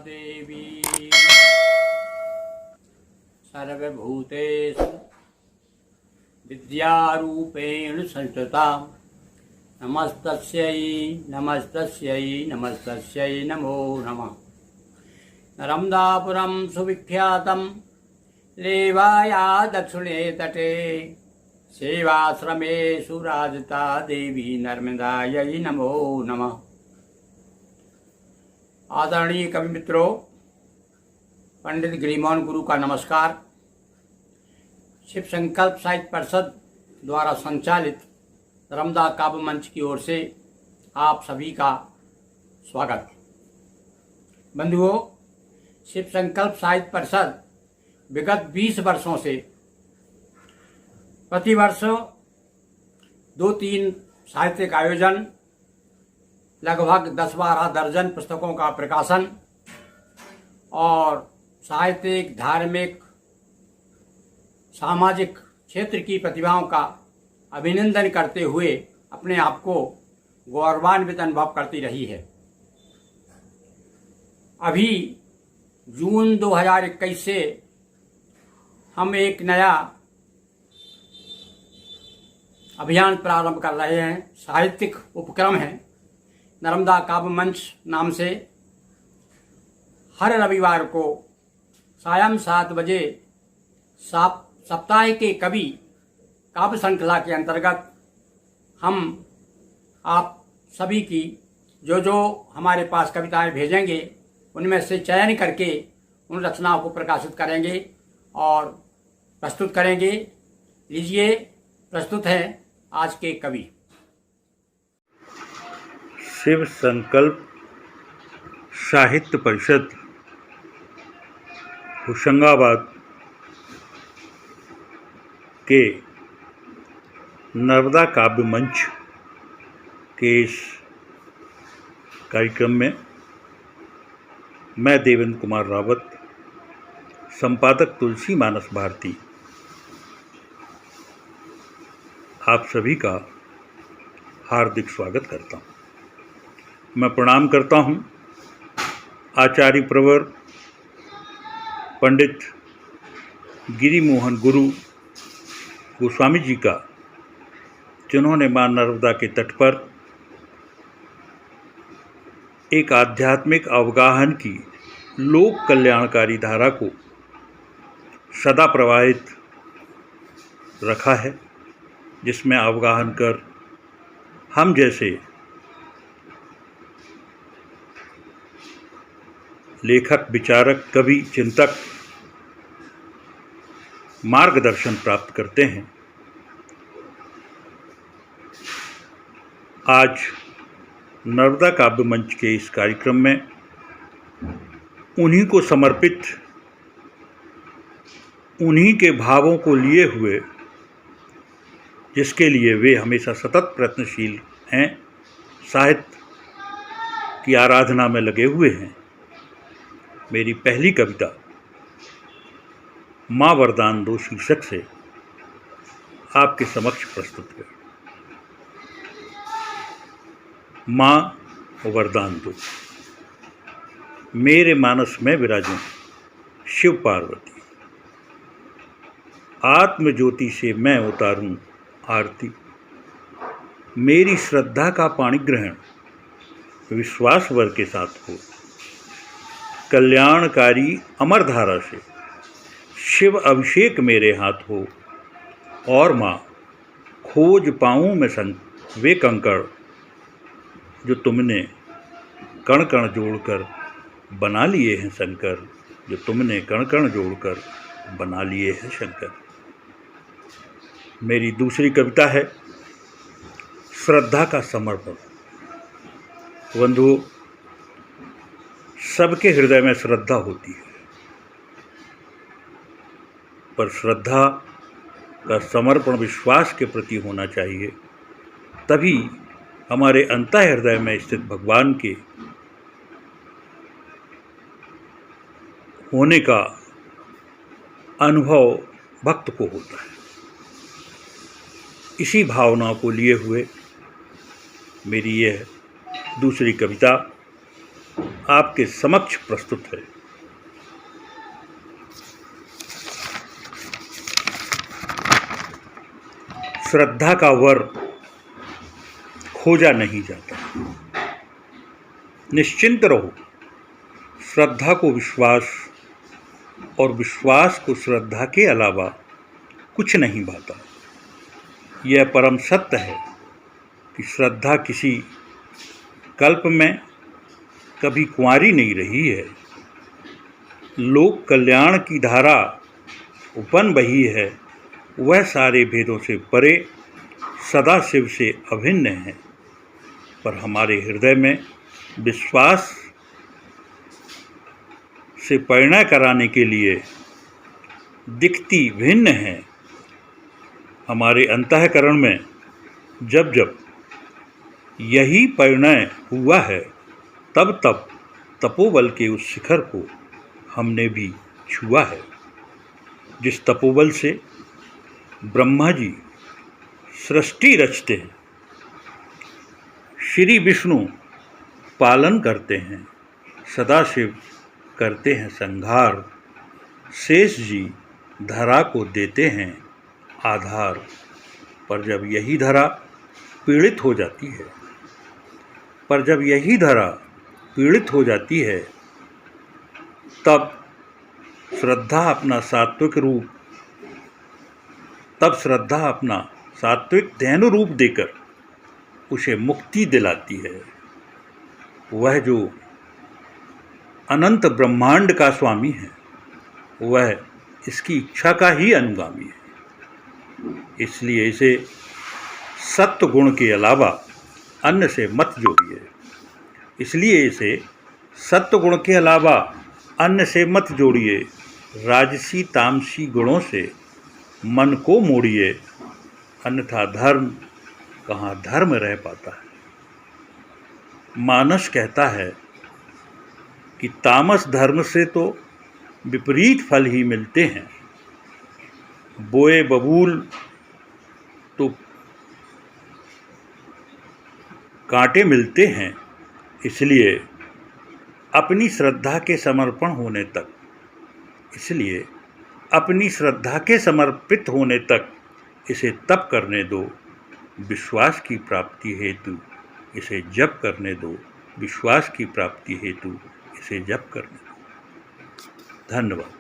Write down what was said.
देवी सर्वभूतेषु विद्यारूपेण संस्थिता नमस्तस्यै नमस्तस्यै नमस्तस्यै नमो नमः। नर्मदापुरं सुविख्यातं लेवाया दक्षिणे तटे सेवाश्रमेषु राजता देवी नर्मदायै नमो नमः। आदरणीय कवि मित्रों, पंडित गिरिमोहन गुरु का नमस्कार। शिव संकल्प साहित्य परिषद द्वारा संचालित नर्मदा काव्य मंच की ओर से आप सभी का स्वागत। बंधुओं, शिव संकल्प साहित्य परिषद विगत 20 वर्षों से प्रतिवर्ष 2-3 साहित्यिक आयोजन, लगभग 10-12 दर्जन पुस्तकों का प्रकाशन और साहित्यिक, धार्मिक, सामाजिक क्षेत्र की प्रतिभाओं का अभिनंदन करते हुए अपने आप को गौरवान्वित अनुभव करती रही है। अभी जून 2021 से हम एक नया अभियान प्रारंभ कर रहे हैं। साहित्यिक उपक्रम है नर्मदा काव्य मंच नाम से। हर रविवार को सायं 7 बजे सप्ताह के कवि काव्य श्रृंखला के अंतर्गत हम आप सभी की जो हमारे पास कविताएं भेजेंगे उनमें से चयन करके उन रचनाओं को प्रकाशित करेंगे और प्रस्तुत करेंगे। लीजिए, प्रस्तुत है आज के कवि। शिव संकल्प साहित्य परिषद होशंगाबाद के नर्मदा काव्य मंच के इस कार्यक्रम में मैं देवेंद्र कुमार रावत, संपादक तुलसी मानस भारती, आप सभी का हार्दिक स्वागत करता हूँ। मैं प्रणाम करता हूँ आचार्य प्रवर पंडित गिरिमोहन गुरु गोस्वामी जी का, जिन्होंने मां नर्मदा के तट पर एक आध्यात्मिक अवगाहन की लोक कल्याणकारी धारा को सदा प्रवाहित रखा है, जिसमें अवगाहन कर हम जैसे लेखक, विचारक, कवि, चिंतक मार्गदर्शन प्राप्त करते हैं। आज नर्मदा काव्य मंच के इस कार्यक्रम में उन्हीं को समर्पित, उन्हीं के भावों को लिए हुए, जिसके लिए वे हमेशा सतत प्रयत्नशील हैं, साहित्य की आराधना में लगे हुए हैं, मेरी पहली कविता माँ वरदान दो शीर्षक से आपके समक्ष प्रस्तुत है। माँ वरदान दो। मेरे मानस में विराजो शिव पार्वती, आत्म ज्योति से मैं उतारूं आरती। मेरी श्रद्धा का पाणी ग्रहण विश्वास वर के साथ हो। कल्याणकारी अमर धारा से शिव अभिषेक मेरे हाथ हो। और माँ, खोज पाऊँ मैं वे कंकड़ जो तुमने कण कण जोड़कर बना लिए हैं शंकर, जो तुमने कण कण जोड़कर बना लिए हैं शंकर। मेरी दूसरी कविता है श्रद्धा का समर्पण। बंधुओं, सबके हृदय में श्रद्धा होती है, पर श्रद्धा का समर्पण विश्वास के प्रति होना चाहिए। तभी हमारे अंतः हृदय में स्थित भगवान के होने का अनुभव भक्त को होता है। इसी भावना को लिए हुए मेरी यह दूसरी कविता आपके समक्ष प्रस्तुत है। श्रद्धा का वर खोजा नहीं जाता। निश्चिंत रहो, श्रद्धा को विश्वास और विश्वास को श्रद्धा के अलावा कुछ नहीं भाता। यह परम सत्य है कि श्रद्धा किसी कल्प में कभी कुंवारी नहीं रही है। लोक कल्याण की धारा उपन बही है, वह सारे भेदों से परे सदा शिव से अभिन्न है। पर हमारे हृदय में विश्वास से परिणय कराने के लिए दिखती भिन्न है। हमारे अंतःकरण में जब जब यही परिणय हुआ है, तब तब तपोबल के उस शिखर को हमने भी छुआ है, जिस तपोबल से ब्रह्मा जी सृष्टि रचते हैं, श्री विष्णु पालन करते हैं, सदाशिव करते हैं संहार, शेष जी धरा को देते हैं आधार। पर जब यही धरा पीड़ित हो जाती है, तब श्रद्धा अपना सात्विक धेनु रूप देकर उसे मुक्ति दिलाती है। वह जो अनंत ब्रह्मांड का स्वामी है, वह इसकी इच्छा का ही अनुगामी है। इसलिए इसे सत्व गुण के अलावा अन्य से मत जोड़िए। राजसी तामसी गुणों से मन को मोड़िए, अन्यथा धर्म कहाँ धर्म रह पाता है। मानस कहता है कि तामस धर्म से तो विपरीत फल ही मिलते हैं। बोए बबूल तो कांटे मिलते हैं। इसलिए अपनी श्रद्धा के समर्पित होने तक इसे तप करने दो। विश्वास की प्राप्ति हेतु इसे जप करने दो। धन्यवाद।